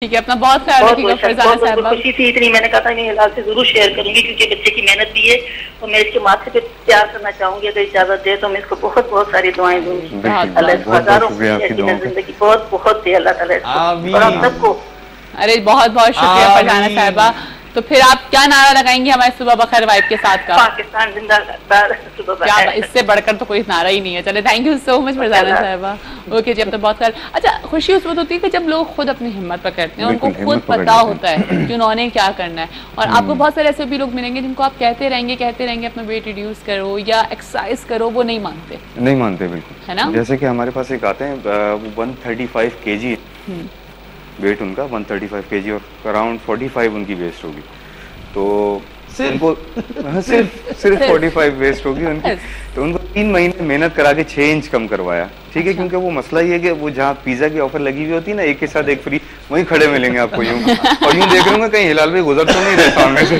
ठीक है, अपना बहुत ख्याल रखिएगा फरजाना साहिबा। खुशी थी इतनी, मैंने कहा था नहीं हिलाल से जरूर शेयर करूंगी क्योंकि बच्चे की मेहनत भी है और मैं इसके माथे पे प्यार करना चाहूंगी। अगर इजाजत दे तो मैं इसको बहुत बहुत सारी दुआएं दूंगी। अल्लाह इसको हजारों जिंदगी बहुत बहुत दे अल्लाह ताला और आप सबको। अरे बहुत बहुत शुक्रिया फरजाना साहिबा। तो फिर आप क्या नारा लगाएंगे हमारे सुबह बखैर वाइब के साथ का? पाकिस्तान जिंदाबाद, सुबह बखैर। इससे बढ़कर तो कोई नारा ही नहीं है। चले, thank you so much Farzana साहिबा। ओके जी, अब तो बहुत अच्छा, खुशी उस वक्त होती है कि जब लोग खुद अपनी हिम्मत पकड़ते हैं, उनको खुद पता होता है कि उन्होंने क्या करना है। और आपको बहुत सारे ऐसे भी लोग मिलेंगे जिनको आप कहते रहेंगे अपना वेट रिड्यूस करो या एक्सरसाइज करो, वो नहीं मानते बिल्कुल, है ना। जैसे कि हमारे पास एक आते हैं 135 kg वेट उनका 135 kg और अराउंड 45 उनकी वेस्ट होगी, तो उनको सिर्फ 45 वेस्ट होगी उनकी। तो उनको 3 महीने मेहनत करा के 6 इंच कम करवाया, ठीक है। क्योंकि वो मसला ये है कि वो जहाँ पिज्जा की ऑफर लगी हुई होती है ना, एक के साथ एक फ्री, वहीं खड़े मिलेंगे आपको यूं और यूं देख लूंगा कहीं हिलाल भाई गुजर तो नहीं रहे सामने से।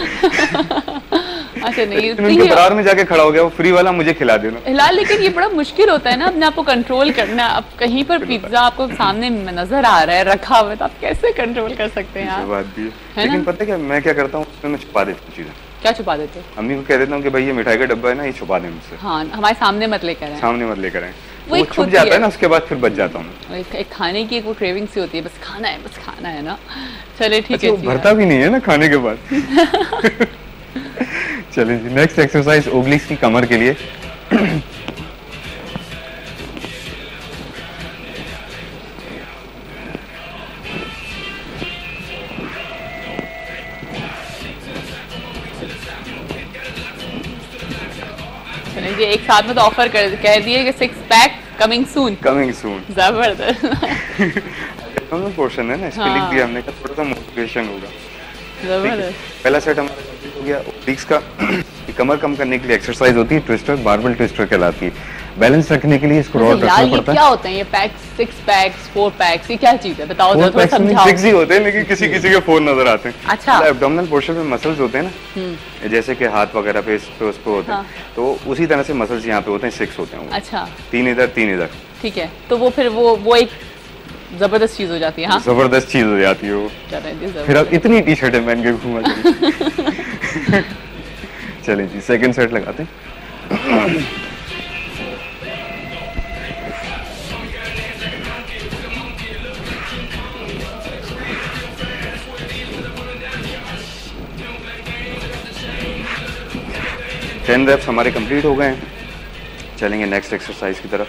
अच्छा नहीं, उनके बराबर में जाके खड़ा हो गया, वो फ्री वाला मुझे खिला देना हिलाल। लेकिन ये बड़ा मुश्किल होता है ना अपने आप को कंट्रोल करना। अब कहीं पर पिज्जा आपको सामने नजर आ रहा है रखा हुआ है, तो आप कैसे कंट्रोल कर सकते हैं? बात भी है। लेकिन पता है क्या मैं क्या करता हूँ, उसमें मैं छुपा देता हूँ चीजें। क्या छुपा देते? अम्मी को कह देता हूँ कि भाई ये मिठाई का डब्बा है ना, ये छुपा दें मुझसे। हाँ, हमारे सामने मत लेकर आए। सामने मत लेकर आए, वो छुप जाता है ना, उसके बाद फिर बच जाता हूँ। एक खाने की वो क्रेविंग सी होती है, बस खाना है ना। चले ठीक है, भरता भी नहीं है ना खाने के बाद। चलिए जी, नेक्स्ट एक्सरसाइज ओब्लिक्स की कमर के लिए। जी, एक साथ में तो ऑफर कह दिए कि 6 पैक कमिंग सून। जबरदस्त पोर्शन है ना, इसके लिख दिया हमने, थोड़ा सा मोटिवेशन होगा। जबरदस्त। पहला सेट हमारा कंप्लीट हो गया ओब्लिक्स का। कमर कम करने के लिए एक्सरसाइज होती है ट्विस्टर, बारबेल ट्विस्टर कहलाती है। बैलेंस रखने के लिए इसको रॉड रखना पड़ता है। क्या होते हैं ये पैक्स? 6 पैक्स, 4 पैक्स, ये क्या चीज है? बताओ जरा, थोड़ा समझाओ। 6 ही होते हैं, लेकिन किसी किसी के 4 नजर आते हैं। अच्छा। एब्डोमिनल पोर्शन में मसल्स होते हैं ना, जैसे कि हाथ वगैरह पे इस पे उस पे होते हैं, तो उसी तरह से मसल्स यहाँ पे होते हैं, 6 होते हैं। अच्छा। 3 इधर 3 इधर। ठीक है, तो वो फिर वो एक जबरदस्त चीज हो जाती है। हाँ, जबरदस्त चीज हो जाती है वो। फिर अब इतनी टी शर्टें पहन के घूमा। चलिए जी, सेकंड सेट लगाते हैं। टेन रेप्स हमारे कंप्लीट हो गए हैं। चलेंगे नेक्स्ट एक्सरसाइज की तरफ।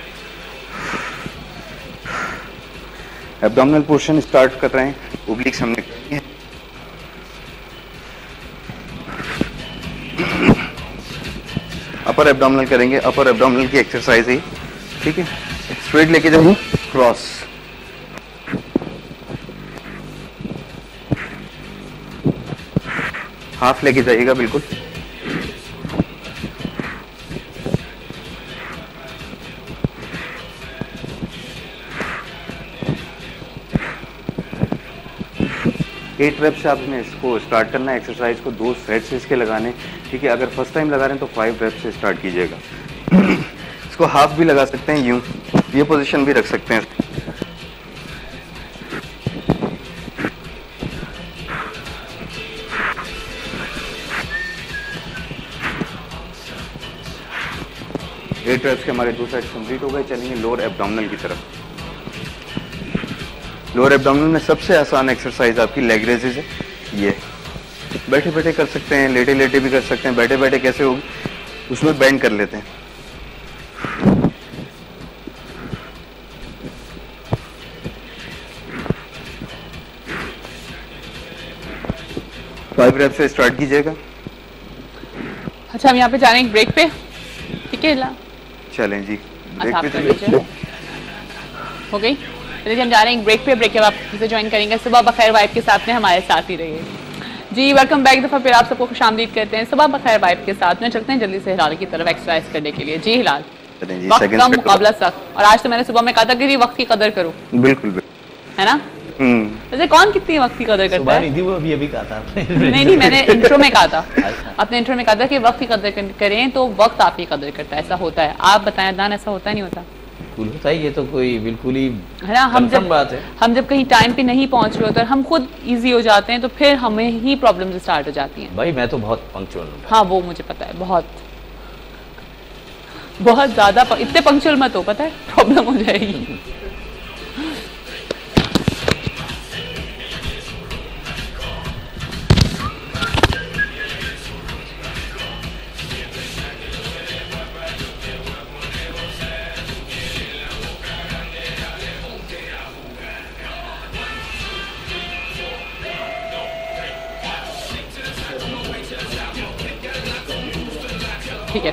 एब्डोमिनल पोर्शन स्टार्ट कर रहे हैं, ओब्लिक्स हमने करनी है। अपर एब्डोमिनल करेंगे, अपर एब्डोमिनल की एक्सरसाइज है, ठीक है। स्ट्रेट लेके जाइए, क्रॉस, हाफ लेके जाइएगा बिल्कुल। एट रेप्स से आपने इसको स्टार्ट करना है एक्सरसाइज को, 2 सेट्स इसके लगाने, ठीक है। अगर फर्स्ट टाइम लगा रहे हैं तो 5 रेप्स से स्टार्ट कीजिएगा। इसको हाफ भी लगा सकते हैं, यूं ये पोजीशन भी रख सकते हैं। एट रेप्स के हमारे 2 सेट्स कंप्लीट हो गए। चलेंगे लोअर एब्डोमिनल की तरफ। लोअर एब्डोमिनल में सबसे आसान एक्सरसाइज आपकी लेग रेजेस है। ये बैठे बैठे कर सकते हैं, लेटे लेटे भी कर सकते हैं। बैठे बैठे कैसे होगी, उसमें बेंड कर लेते हैं। फाइव रेप से स्टार्ट कीजिएगा। अच्छा, हम यहाँ पे जा रहे हैं ब्रेक पे, ठीक है। चलें जी, ब्रेक पे हो गई। चलिए, हम जा रहे हैं ब्रेक पे। ब्रेक के बाद आप इसे ज्वाइन करेंगे सुबह बखैर वाइब के साथ में, हमारे साथ ही रहिए जी। Welcome back. दफ़ा फिर आप सबको खुशामदीद करते हैं सुबह बखैर वाइब के साथ में। चलते हैं जल्दी से हिलाल की तरफ एक्सरसाइज करने के लिए। जी हिलाल, वक्त का मुकाबला सख्त, और आज तो मैंने सुबह में कहा था कि वक्त की कदर करो। बिल्कुल, है ना। वैसे कौन कितनी वक्त की कदर करता है? नहीं, वो अभी कहा था। नहीं, मैंने इंट्रो में कहा था। अपने इंट्रो में कहा था कि वक्त की कदर करें तो वक्त आपकी कदर करता है, ऐसा होता है। आप बताएं अदनान, ऐसा होता नहीं होता? बिल्कुल होता है, ये तो कोई बिल्कुल ही है ना। बात है। हम जब कहीं टाइम पे नहीं पहुंच रहे होते, हम खुद इजी हो जाते हैं, तो फिर हमें ही प्रॉब्लम्स स्टार्ट हो जाती हैं। भाई मैं तो बहुत पंक्चुअल हूँ। हाँ वो मुझे पता है, बहुत ज़्यादा इतने पंक्चुअल मत हो, पता है प्रॉब्लम हो जाएगी। ठीक है,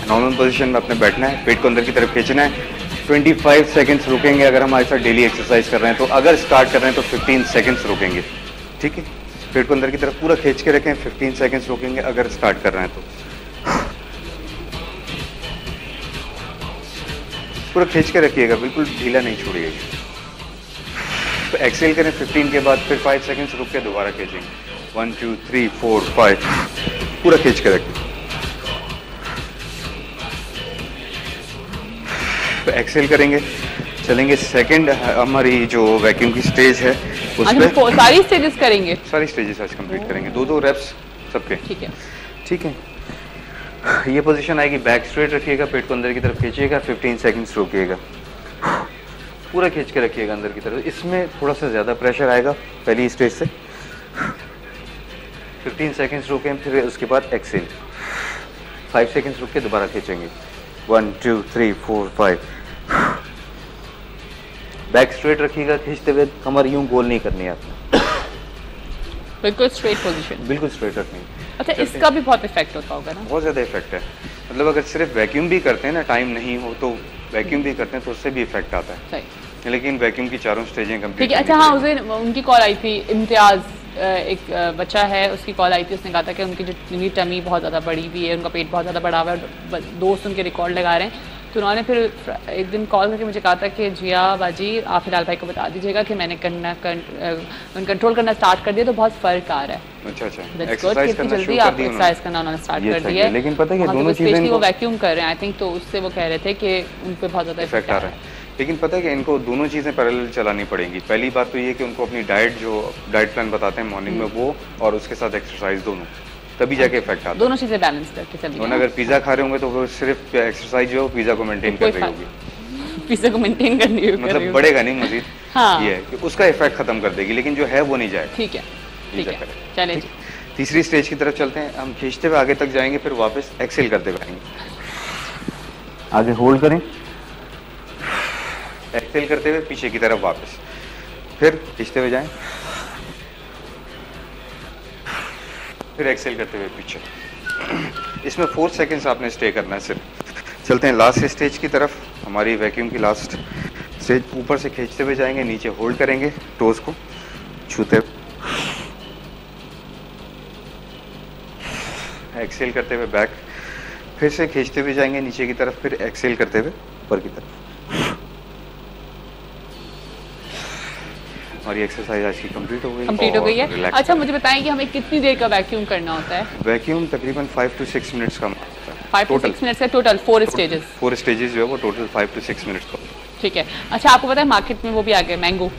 नॉर्मल पोजीशन में अपने बैठना है, पेट को अंदर की तरफ खींचना है, 25 सेकंड्स रुकेंगे अगर हमारे साथ डेली एक्सरसाइज कर रहे हैं तो। अगर स्टार्ट कर रहे हैं तो 15 सेकंड्स रुकेंगे, ठीक है। पेट को अंदर की तरफ पूरा खींच के रखें, 15 सेकंड्स रुकेंगे अगर स्टार्ट कर रहे हैं तो। पूरा खींच के रखिएगा, बिल्कुल ढीला नहीं छोड़िएगा। तो एक्सेल करें 15 के बाद, फिर 5 सेकंड्स रुक के दोबारा खींचेंगे, 1 2 3 4 5, पूरा खींच के रखें। तो एक्सेल करेंगे, चलेंगे सेकंड हमारी जो वैक्यूम की स्टेज है उसमें सारी स्टेजेस करेंगे, सारी स्टेजेस आज कंप्लीट करेंगे, 2-2 रेप्स सबके। ठीक है, ठीक है। ये पोजीशन आएगी, बैक स्ट्रेट रखिएगा, पेट को अंदर की तरफ खींचिएगा, 15 सेकंड्स रोकिएगा, पूरा खींच के रखिएगा अंदर की तरफ। इसमें थोड़ा सा ज़्यादा प्रेशर आएगा पहली स्टेज से। 15 सेकंड्स रोकें, फिर उसके बाद एक्सेल, 5 सेकंड्स रुक के दोबारा खींचेंगे, 1 2 3 4 5। बैक स्ट्रेट रखिएगा, खींचते हुए कमर यूं गोल नहीं करनी है आपने, बिल्कुल स्ट्रेट पोजीशन, बिल्कुल स्ट्रेट रखनी है। अच्छा, इसका भी बहुत इफेक्ट होता होगा ना? बहुत ज़्यादा इफेक्ट है, मतलब अगर सिर्फ वैक्यूम भी करते हैं ना, टाइम नहीं हो तो वैक्यूम भी करते हैं तो उससे भी इफेक्ट आता है। सही। लेकिन वैक्यूम की चारों स्टेजें कंप्लीट। ठीक है। अच्छा हाँ, उसे उनकी कॉल आई थी, इम्तियाज़ एक बच्चा है, उसकी कॉल आई थी, उसने कहा था कि उनकी टमी बहुत ज़्यादा बड़ी हुई है, उनका पेट बहुत ज़्यादा बढ़ा हुआ है, दोस्त उनके रिकॉर्ड लगा रहे हैं। तो उन्होंने फिर एक दिन कॉल करके मुझे कहा था कि जिया बाजी आप हिलाल भाई को बता दीजिएगा कि मैंने कंट्रोल करना स्टार्ट कर दिया, तो बहुत फ़र्क आ रहा है। अच्छा अच्छा, कितनी जल्दी आप एक्सरसाइज करना उन्होंने स्टार्ट कर दिया है। लेकिन पता है कि दोनों चीज़ें वो वैक्यूम कर रहे हैं, आई थिंक, तो उससे वो कह रहे थे कि उन पे बहुत ज़्यादा इफेक्ट आ रहा है। लेकिन पता है कि इनको दोनों चीज़ें पैरेलल चलानी पड़ेंगी। पहली बात तो ये कि उनको अपनी डाइट, जो डाइट प्लान बताते हैं मॉर्निंग में, वो और उसके साथ एक्सरसाइज, दोनों, तभी जाके इफेक्ट आता है। दोनों चीज़ें बैलेंस करके चलिए। और अगर पिज़्ज़ा खा रहे होंगे तो वो सिर्फ एक्सरसाइज जो है पिज़्ज़ा को मेंटेन कर रही होगी, पिज़्ज़ा को मेंटेन करनी होगी, मतलब बढ़ेगा नहीं मजीद। हाँ, ये है कि उसका इफेक्ट खत्म कर देगी, लेकिन जो है वो नहीं जाएगा। ठीक है, ठीक है, चलें जी। तीसरी स्टेज की तरफ चलते हैं। हम खींचते हुए आगे तक जाएंगे, फिर वापस एक्सेल करते हुए आएंगे। आगे होल्ड करें, एक्सेल करते हुए पीछे की तरफ वापस, फिर खींचते हुए जाएं, फिर एक्सेल करते हुए पीछे। इसमें 4 सेकंड्स आपने स्टे करना है सिर्फ। चलते हैं लास्ट स्टेज की तरफ, हमारी वैक्यूम की लास्ट स्टेज। ऊपर से खींचते हुए जाएंगे, नीचे होल्ड करेंगे, टोज को छूते हुए, एक्सेल करते हुए बैक, फिर से खींचते हुए जाएंगे नीचे की तरफ, फिर एक्सेल करते हुए ऊपर की तरफ। और ये एक्सरसाइज आज की कंप्लीट हो गई है। अच्छा मुझे बताएं कि हमें कितनी देर का वैक्यूम करना होता है? वैक्यूम तकरीबन 5 to 6 मिनट्स का होता है। 5 to 6 मिनट्स का टोटल 4 स्टेजेस। 4 स्टेजेस जो है वो टोटल 5 to 6 मिनट्स का। ठीक है। अच्छा आपको पता है मार्केट में वो भी आ गया मैंगो,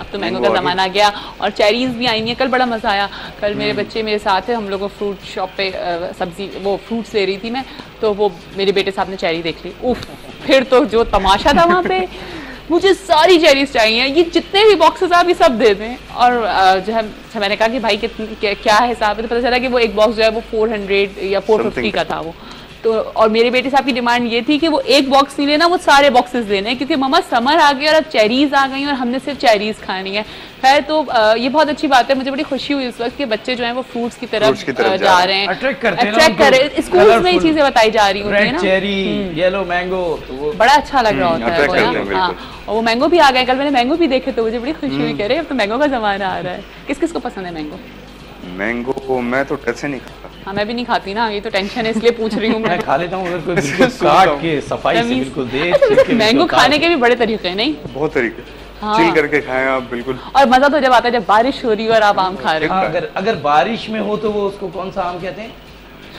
अब तो मैंगो का ज़माना आ गया, और चेरीज भी आई हैं। कल बड़ा मज़ा आया, कल मेरे बच्चे मेरे साथ है, हम लोग फ्रूट शॉप पे सब्जी वो फ्रूट्स ले रही थी मैं, तो वो मेरे बेटे साहब ने चेरी देख ली, उफ, फिर तो जो तमाशा था वहाँ पे, मुझे सारी चेरीज चाहिए, ये जितने भी बॉक्सेस आप ये सब दे दें। और जो है मैंने कहा कि भाई कितनी क्या हिसाब है, तो पता चला कि वो एक बॉक्स जो है वो 400 या 450 का था वो तो। और मेरे बेटे साहब की डिमांड ये थी कि वो एक बॉक्स नहीं लेना, वो सारे बॉक्सेस लेने हैं, क्योंकि मम्मा समर आ गया और अब चेरीज आ गई और हमने सिर्फ चेरीज खानी है। खैर तो ये बहुत अच्छी बात है, मुझे बड़ी खुशी हुई इस वक्त कि बच्चे जो हैं वो फ्रूट्स की तरफ जा रहे हैं, अट्रैक्ट कर रहे हैं। स्कूल में ये चीजें बताई जा रही होती है ना, चेरी, येलो मैंगो, तो वो बड़ा अच्छा लग रहा होता है। हाँ, और वो मैंगो भी आ गए, कल मैंने मैंगो भी देखे तो मुझे बड़ी खुशी हुई, कह रहे अब तो मैंगो का जमाना आ रहा है। किस किस को पसंद है मैंगो? मैंगो मैं तो कैसे नहीं खाता। हाँ मैं भी नहीं खाती ना, ये तो टेंशन है इसलिए पूछ रही हूँ। मैं खा लेता हूँ, अगर कोई काट के सफाई से बिल्कुल दे। मैंगो खाने के भी बड़े तरीके हैं, नहीं? बहुत तरीके, हाँ। चिल करके खाएं आप बिल्कुल। और मजा तो जब आता है जब बारिश हो रही हो और आप आम खा रहे हो। अगर बारिश में हो तो वो उसको कौन सा आम कहते हैं?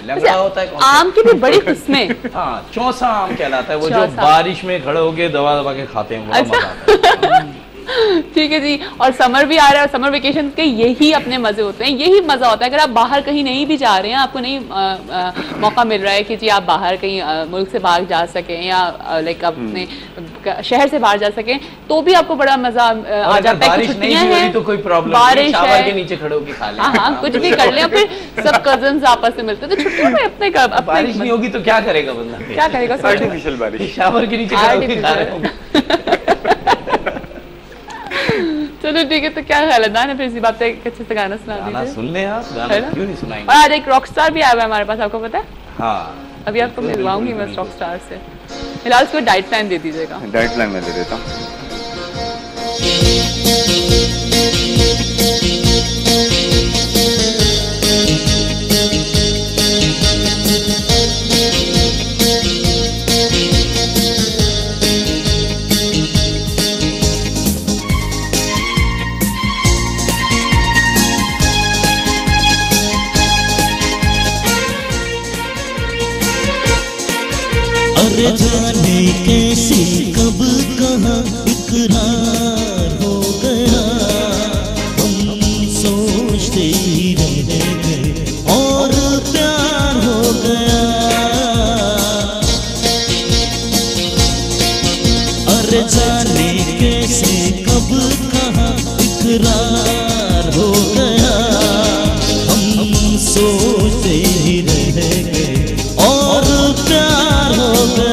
लंगड़ा होता है आम की भी बड़ी किस्में। हाँ, चौसा आम कहलाता है वो, जो बारिश में खड़े होके दबा दबा के खाते हैं, बड़ा मजा आता है। ठीक है जी। और समर भी आ रहा है, समर वेकेशन के यही अपने मजे होते हैं, यही मजा होता है। अगर आप बाहर कहीं नहीं भी जा रहे हैं, आपको नहीं मौका मिल रहा है कि जी आप बाहर कहीं मुल्क से बाहर जा सकें या लाइक अपने शहर से बाहर जा सकें, तो भी आपको बड़ा मजा आ जाता है। छुट्टियां हैं तो कोई प्रॉब्लम नहीं, शावर के नीचे खड़े होके खा लें। हाँ, कुछ भी कर लें, फिर सब कजन्स आपस में मिलते हैं, तो छुट्टियों में अपने बारिश नहीं होगी तो क्या करेगा बंदा, क्या करेगा? आर्टिफिशियल बारिश, शावर के नीचे खड़े होके खा रहे होंगे। चलो ठीक है, तो क्या ख्याल है ना, फिर इसी बात पे अच्छे से गाना सुना दीजिए। गाना सुन लें आप, गाना क्यों नहीं सुनाएंगे। और आज एक रॉक स्टार भी आया हुआ है हमारे पास, आपको पता है? हाँ, अभी आपको मिलवाऊंगी मैं रॉक स्टार से। फिलहाल उसको डाइट प्लान दे दीजिएगा। डाइट प्लान में दे देता हूँ। अरे जाने कैसे कब कहाँ इकरार हो गया, हम सोचते ही रह गए और प्यार हो गया। अरे जाने कैसे कब कहाँ इकरार हो गया, हम सोचते ही रह गए और प्यार हो गया।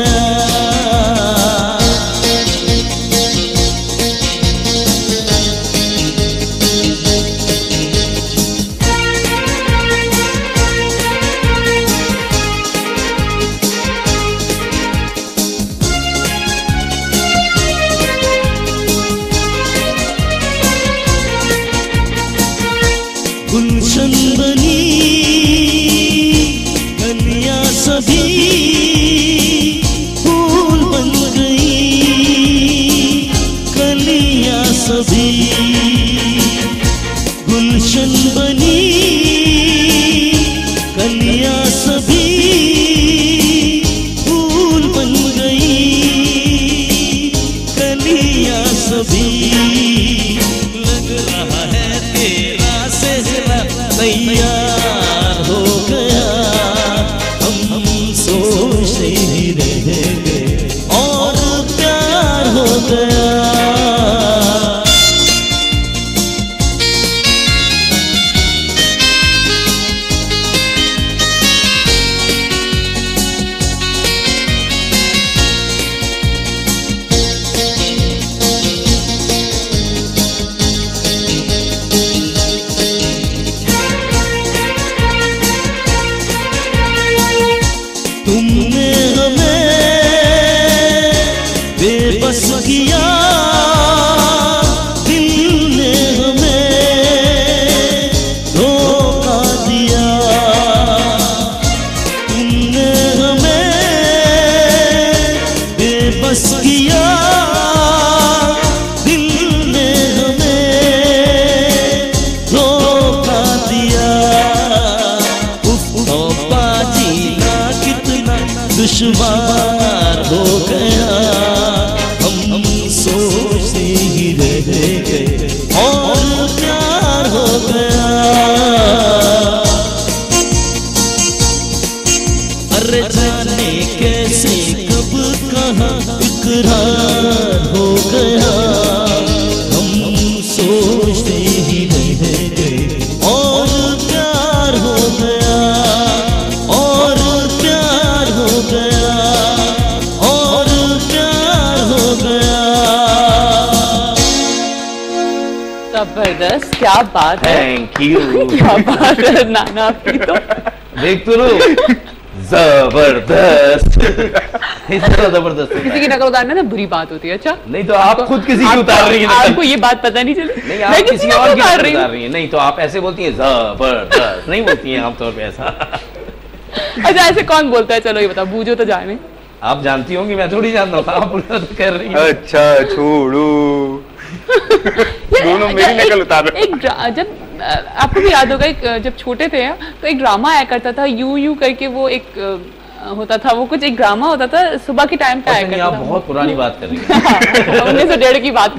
गुलशन बनी कलियां सभी फूल बन गई, कलियां सभी गुलशन बनी, कलियां सभी फूल बन गई, कलियां सभी। लग रहा है तेरा सेहरा तैयार हो गया, हम सोचते ही रह गए और प्यार हो गया। तुमने हमें बेबस किया, दिल ने हमें धोखा दिया। तुमने हमें बेबस किया, दिल ने हमें धोखा दिया। दुश्वार हो गया, हम सोचते ही रह गए और प्यार हो गया। अरे जाने कैसे कब कहाँ इकरार हो गया, हम सोचते ही रह गए और प्यार हो गया, और प्यार हो गया, और प्यार हो गया। जबरदस्त, क्या बात है। Thank you. क्या बात है नाना आपकी तो। देख तो लो, जबरदस्त। इतना जबरदस्त किसी की नकल उतारना ना बुरी बात होती है। अच्छा नहीं तो आप खुद किसी की उतार रही हैं, आपको ये बात पता नहीं चली। नहीं आप किसी और की उतार रही हैं। नहीं तो आप ऐसे बोलती हैं जबरदस्त, नहीं बोलती हैं आमतौर पे ऐसा। अच्छा ऐसे कौन बोलता है? चलो ये बताओ, बूझो तो जाने। आप जानती होंगी, मैं थोड़ी जानता हूँ। आप तो कर रही हैं। अच्छा छोड़ो। दोनों मेरी नकल उतार रहे। जब आपको भी याद होगा जब छोटे थे तो एक ड्रामा आया करता था यू यू करके, वो एक होता था, वो कुछ एक ड्रामा होता था सुबह के टाइम पे आया करता था। बहुत पुरानी बात कर रही हैं। 1901 की बात